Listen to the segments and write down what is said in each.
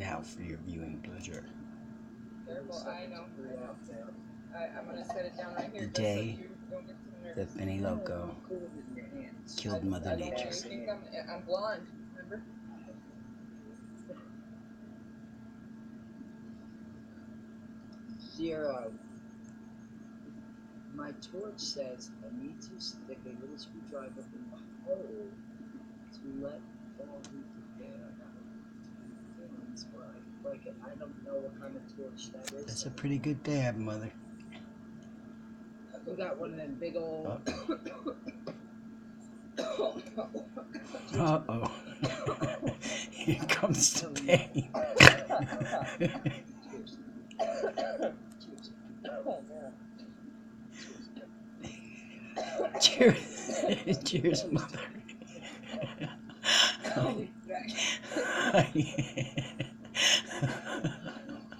now for your viewing pleasure. Careful, I know. I'm gonna set it down right here. The just so day you don't get too nervous. that Benny Loco killed Mother I don't want Nature. you to think I'm blonde. Remember? Zero. My torch says I need to stick a little screwdriver in the hole to let all the air out. That's why I like it. I don't know what kind of torch that is. That's a pretty good dab, Mother. We got one of them big old. Uh-oh. Here comes the pain. Cheers. Cheers, Mother. How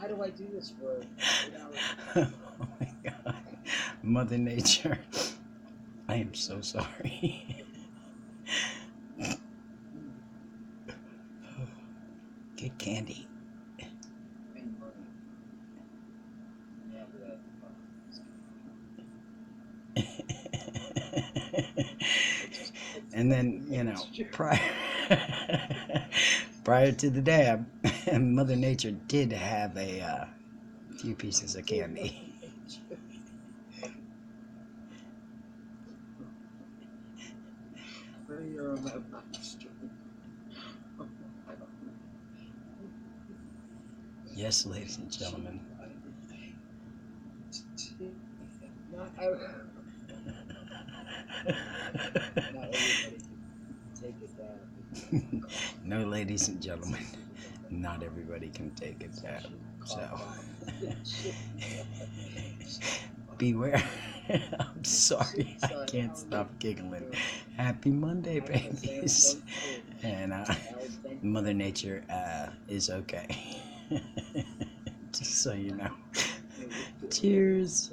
do I do this for? Oh my God. Mother Nature. I am so sorry. Get candy. And then, you know, prior to the dab, Mother Nature did have a few pieces of candy. Yes, ladies and gentlemen. No, ladies and gentlemen, not everybody can take a dab. So, beware. I'm sorry, I can't stop giggling. Happy Monday, babies. And Mother Nature is okay. Just so you know. Cheers.